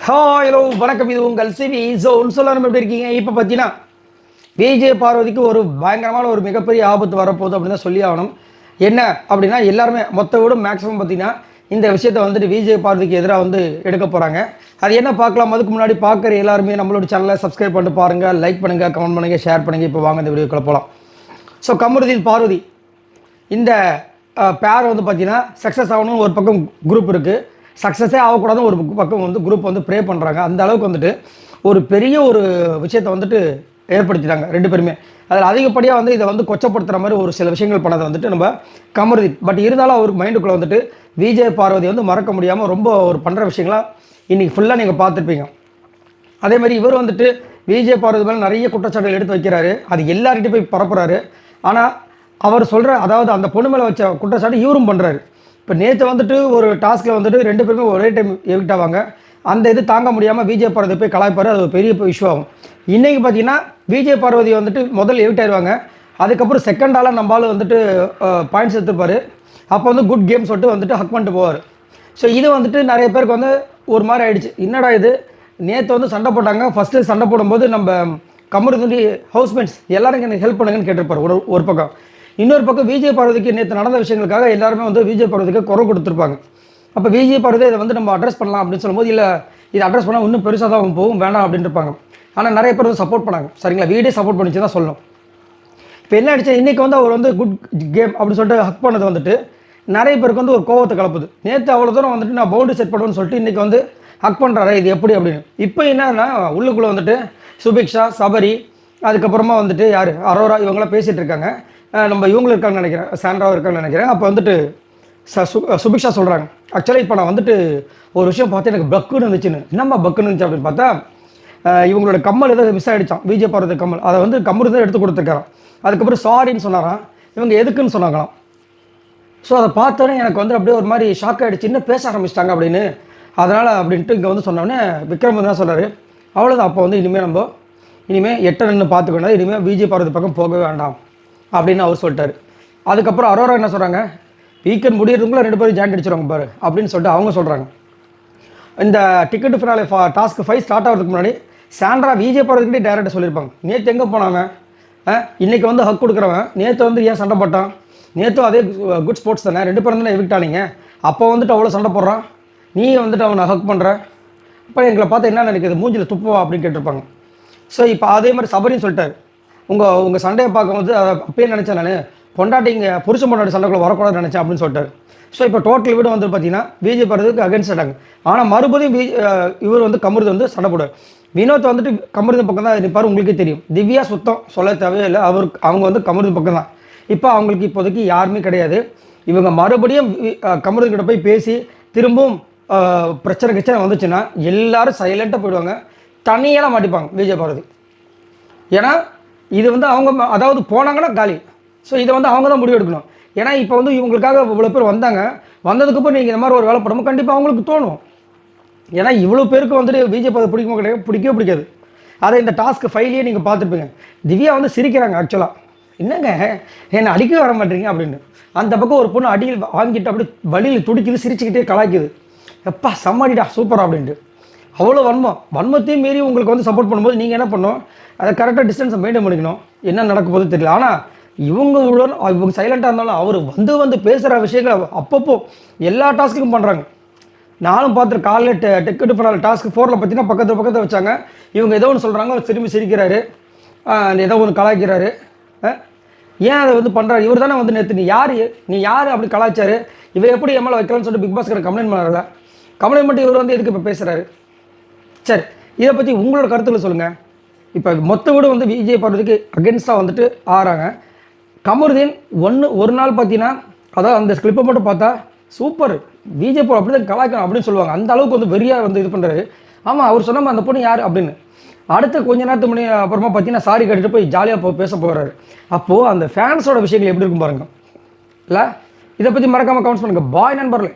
Hello வணக்கம். இது உங்கள் சிவி ஜோன். சொல்லணும் எப்படி இருக்கீங்க? இப்போ பார்த்தீங்கன்னா விஜய் பார்வதிக்கு ஒரு பயங்கரமான ஒரு மிகப்பெரிய ஆபத்து வரப்போகுது அப்படின்னு தான் சொல்லி ஆகணும். என்ன அப்படின்னா எல்லாருமே மொத்த விட மேக்ஸிமம் பார்த்தீங்கன்னா இந்த விஷயத்தை வந்துட்டு விஜய் பார்வதிக்கு எதிராக வந்து எடுக்க போகிறாங்க. அது என்ன பார்க்கலாம். அதுக்கு முன்னாடி பார்க்குற எல்லாருமே நம்மளோட சேனலை சப்ஸ்கிரைப் பண்ணிட்டு பாருங்கள், லைக் பண்ணுங்கள், கமெண்ட் பண்ணுங்கள், ஷேர் பண்ணுங்கள். இப்போ வாங்க இந்த வீடியோக்குள்ள போகலாம். ஸோ கமருதீன் பார்வதி இந்த பேர் வந்து பார்த்தீங்கன்னா சக்ஸஸ் ஆகணும்னு ஒரு பக்கம் குரூப் இருக்குது, சக்ஸஸே ஆகக்கூடாதுன்னு ஒரு பக்கம் வந்து குரூப் வந்து ப்ரே பண்ணுறாங்க. அந்த அளவுக்கு வந்துட்டு ஒரு பெரிய ஒரு விஷயத்தை வந்துட்டு ஏற்படுத்திட்டாங்க ரெண்டு பேருமே. அதில் அதிகப்படியாக வந்து இதை வந்து கொச்சப்படுத்துகிற மாதிரி ஒரு சில விஷயங்கள் பண்ணதை வந்துட்டு நம்ம கமருதீன். பட் இருந்தாலும் அவருக்கு மைண்டுக்குள்ளே வந்துட்டு விஜய் பார்வதி வந்து மறக்க முடியாமல் ரொம்ப ஒரு பண்ணுற விஷயங்களாக இன்றைக்கி ஃபுல்லாக நீங்கள் பார்த்துருப்பீங்க. அதே மாதிரி இவர் வந்துட்டு விஜய் பார்வதி மேலே நிறைய குற்றச்சாட்டுகள் எடுத்து வைக்கிறாரு, அது எல்லார்கிட்டையும் போய் பரப்புறாரு. ஆனால் அவர் சொல்கிற அதாவது அந்த பொண்ணு மேலே வச்ச குற்றச்சாட்டு இவரும் பண்ணுறாரு. இப்போ நேற்று வந்துட்டு ஒரு டாஸ்கில் வந்துட்டு ரெண்டு பேருமே ஒரே டைம் எவிக்ட் ஆவாங்க. அந்த இது தாங்க முடியாமல் விஜய் பார்வதி போய் கலாய்ப்பார், அது ஒரு பெரிய இஷ்யூ ஆகும். இன்றைக்கி பார்த்தீங்கன்னா விஜய் பார்வதி வந்துட்டு முதல் எவிக்ட் ஆயிடுவாங்க, அதுக்கப்புறம் செகண்ட் ஆளாக நம்மளால் வந்துட்டு பாயிண்ட்ஸ் எடுத்துப்பார். அப்போ வந்து குட் கேம் சொல்லிட்டு வந்துட்டு ஹக் பண்ணிட்டு போவார். ஸோ இது வந்துட்டு நிறைய பேருக்கு வந்து ஒரு மாதிரி ஆகிடுச்சு. என்னடா இது, நேற்று வந்து சண்டை போட்டாங்க, ஃபஸ்ட்டு சண்டை போடும்போது நம்ம கமருதீன் ஹவுஸ்மேட்ஸ் எல்லாரும் எனக்கு ஹெல்ப் பண்ணுங்கன்னு கேட்டிருப்பார் ஒரு பக்கம். இன்னொரு பக்கம் விஜய் பார்வதிக்கு நேற்று நடந்த விஷயங்களுக்காக எல்லாருமே வந்து விஜய் பார்வதிக்கு குரல் கொடுத்துருப்பாங்க. அப்போ விஜய் பார்வதி இதை வந்து நம்ம அட்ரஸ் பண்ணலாம் அப்படின்னு சொல்லும்போது, இல்லை இதை அட்ரஸ் பண்ணால் இன்னும் பெருசாக தான் போகும், வேண்டாம் அப்படின்னு இருப்பாங்க. ஆனால் நிறைய பேர் வந்து சப்போர்ட் பண்ணாங்க. சரிங்களா, வீடே சப்போர்ட் பண்ணிச்சு தான் சொல்லணும். இப்போ என்ன ஆயிடுச்சு, இன்றைக்கி வந்து அவர் வந்து குட் கேம் அப்படின்னு சொல்லிட்டு ஹக் பண்ணது வந்துட்டு நிறைய பேருக்கு வந்து ஒரு கோவத்தை கலப்புது. நேற்று அவ்வளோ தூரம் வந்துட்டு நான் பவுண்டரி செட் பண்ணுவேன்னு சொல்லிட்டு இன்றைக்கி வந்து ஹக் பண்ணுறாரு, இது எப்படி அப்படின்னு. இப்போ என்னன்னா உள்ளுக்குள்ளே வந்துட்டு சுபிக்ஷா, சபரி, அதுக்கப்புறமா வந்துட்டு யார் அரோரா, இவங்களாம் பேசிகிட்டு இருக்காங்க. நம்ம இவங்களும் இருக்காங்கன்னு நினைக்கிறேன், சாண்ட்ராவும் இருக்காங்கன்னு நினைக்கிறேன். அப்போ வந்துட்டு சுபிக்ஷா சொல்கிறாங்க, ஆக்சுவலாக இப்போ நான் வந்துட்டு ஒரு விஷயம் பார்த்து எனக்கு பக்குன்னு இருந்துச்சுன்னு. என்னம்மா பக்குன்னு இருந்துச்சு அப்படின்னு பார்த்தா, இவங்களோட கம்மல் ஏதோ மிஸ் ஆகிடுச்சான், விஜய் பார்வதி கம்மல். அதை வந்து கமருதீன் எடுத்து கொடுத்துருக்காராம். அதுக்கப்புறம் சாரின்னு சொன்னாராம், இவங்க எதுக்குன்னு சொன்னாங்களாம். ஸோ அதை பார்த்தோன்னே எனக்கு வந்து அப்படியே ஒரு மாதிரி ஷாக் ஆகிடுச்சு, இன்னும் பேச ஆரம்பிச்சிட்டாங்க அப்படின்னு. அதனால் அப்படின்ட்டு இங்கே வந்து சொன்னோடனே விக்ரம் தான் சொல்கிறாரு, அவ்வளோதான், அப்போ வந்து இனிமேல் எட்ட நின்று பார்த்துக்கணும், இனிமேல் விஜய் பார்வதி பக்கம் போகவே வேண்டாம் அப்படின்னு அவர் சொல்லிட்டார். அதுக்கப்புறம் அரோரா என்ன சொல்கிறாங்க, வீக்கெண்ட் முடியறதுக்குள்ளே ரெண்டு பேரும் ஜாயின் அடிச்சிருவாங்க பாரு அப்படின்னு சொல்லிட்டு அவங்க சொல்கிறாங்க. இந்த டிக்கெட்டு ஃபினாலே டாஸ்க் 5 ஸ்டார்ட் ஆகிறதுக்கு முன்னாடி சாண்ட்ரா விஜய் பார்வதிக்கிட்டே டேரெக்டாக சொல்லியிருப்பாங்க, நேற்று எங்கே போனாங்க, இன்றைக்கி வந்து ஹக் கொடுக்குறவன் நேற்று வந்து ஏன் சண்டை போட்டான், நேற்றும் அதே குட் ஸ்போர்ட்ஸ் தானே, ரெண்டு பேரும் தானே எவிக்ட் ஆனீங்க, அப்போ வந்துட்டு அவ்வளோ சண்டை போடுறான், நீ வந்துட்டு அவனை ஹக் பண்ணுற, அப்போ எங்களை பார்த்து என்ன நினைக்கிது, மூஞ்சில் துப்புவா அப்படின்னு கேட்டிருப்பாங்க. ஸோ இப்போ அதே மாதிரி சபரின்னு சொல்லிட்டார், உங்கள் சண்டையை பார்க்கும்போது அப்பயே நினச்சேன், நான் பொண்டாட்டி இங்கே புருஷன் பொண்டாட்டி சண்டைக்குள்ளே வரக்கூடாதுன்னு நினச்சேன் அப்படின்னு சொல்லிட்டார். ஸோ இப்போ டோட்டல் வீடு வந்து பார்த்தீங்கன்னா விஜய் பார்வதிக்கு அகேன்ஸ்ட் ஆட்டாங்க. ஆனால் மறுபடியும் இவர் வந்து கமருதீன் வந்து சண்டை போடுவார். வினோத் வந்துட்டு கமருதீன் பக்கம் தான் நிற்பார், உங்களுக்கே தெரியும். திவ்யா சுத்தம் சொல்ல தேவையே இல்லை, அவங்க வந்து கமருதீன் பக்கம் தான். இப்போ அவங்களுக்கு இப்போதைக்கு யாருமே கிடையாது. இவங்க மறுபடியும் கமருதீன் கிட்ட போய் பேசி திரும்பவும் பிரச்சனை வந்துச்சுன்னா எல்லாரும் சைலண்ட்டாக போயிடுவாங்க, தனியெல்லாம் மாட்டிப்பாங்க விஜய் பார்வதி. ஏன்னா இது வந்து அவங்க அதாவது போனாங்கன்னா காலி. ஸோ இதை வந்து அவங்க தான் முடிவு எடுக்கணும். ஏன்னா இப்போ வந்து இவங்களுக்காக இவ்வளோ பேர் வந்தாங்க, வந்ததுக்கப்புறம் நீங்கள் இந்த மாதிரி ஒரு வேலை பண்ணும்போது கண்டிப்பாக அவங்களுக்கு தோணும். ஏன்னா இவ்வளோ பேருக்கு வந்துட்டு விஜய் பார்வதி பிடிக்கவே பிடிக்காது. அதை இந்த டாஸ்க் 5லேயே நீங்கள் பார்த்துருப்பீங்க. திவ்யா வந்து சிரிக்கிறாங்க, ஆக்சுவலாக என்னங்க என்னை அடிக்க வர மாட்டீங்க அப்படின்னு. அந்த பக்கம் ஒரு பொண்ணு அடியில் வாங்கிட்டு அப்படி வழியில் துடிக்குது, சிரிச்சுக்கிட்டே கலாய்க்குது, எப்பா செம்மாடிடா சூப்பரா அப்படின்ட்டு. அவ்வளோ வன்மத்தையும் மீறி உங்களுக்கு வந்து சப்போர்ட் பண்ணும்போது நீங்கள் என்ன பண்ணணும், அதை கரெக்டாக டிஸ்டன்ஸை மெயின்டைன் பண்ணிக்கணும். என்ன நடக்க போது தெரியல. ஆனால் இவங்க சைலண்ட்டாக இருந்தாலும் அவர் வந்து பேசுகிற விஷயங்கள் அப்பப்போ எல்லா டாஸ்க்குக்கும் பண்ணுறாங்க. நானும் பார்த்துட்டு காலையில் டிக்கெட்டு பண்ணால் டாஸ்க் 4ல் பார்த்தீங்கன்னா பக்கத்தில் வச்சாங்க. இவங்க ஏதோ ஒன்று சொல்கிறாங்க, அவர் திரும்பி சிரிக்கிறாரு, ஏதோ ஒன்று கலாய்க்கிறாரு. ஏன் அதை வந்து பண்ணுறாரு, இவர் தானே வந்து நேற்று நீ யார் அப்படி கலாய்ச்சாரு, இவ எப்படி எம்எல்ஏ வைக்கலாம்னு சொல்லிட்டு பிக் பாஸ் கிட்ட கம்ப்ளைண்ட் பண்ணார்ல, கம்ப்ளைண்ட் பண்ணிட்டு இவர் வந்து எதுக்கு இப்போ பேசுகிறாரு. சரி, இதை பற்றி உங்களோட கருத்துக்களை சொல்லுங்கள். இப்போ மொத்த வீடு வந்து விஜய் பார்வதிக்கு அகென்ஸ்டாக வந்துட்டு ஆறாங்க. கமருதீன் ஒரு நாள் பார்த்தீங்கன்னா, அதாவது அந்த ஸ்கிளிப்பை மட்டும் பார்த்தா சூப்பர், விஜய் அப்படி தான் கலாய்க்கணும் அப்படின்னு சொல்லுவாங்க. அந்த அளவுக்கு வந்து வெறியாக வந்து இது பண்ணுறாரு. ஆமாம், அவர் சொன்னால் அந்த பொண்ணு யார் அப்படின்னு. அடுத்த கொஞ்ச நேரத்துக்கு முன்னாடி அப்புறமா பார்த்தீங்கன்னா சாரி கட்டிட்டு போய் ஜாலியாக பேச போகிறாரு. அப்போது அந்த ஃபேன்ஸோட விஷயங்கள் எப்படி இருக்கும் பாருங்கள். இல்லை, இதை பற்றி மறக்காமல் கமெண்ட்ஸ் பண்ணுங்கள். பாய் நண்பர்களே.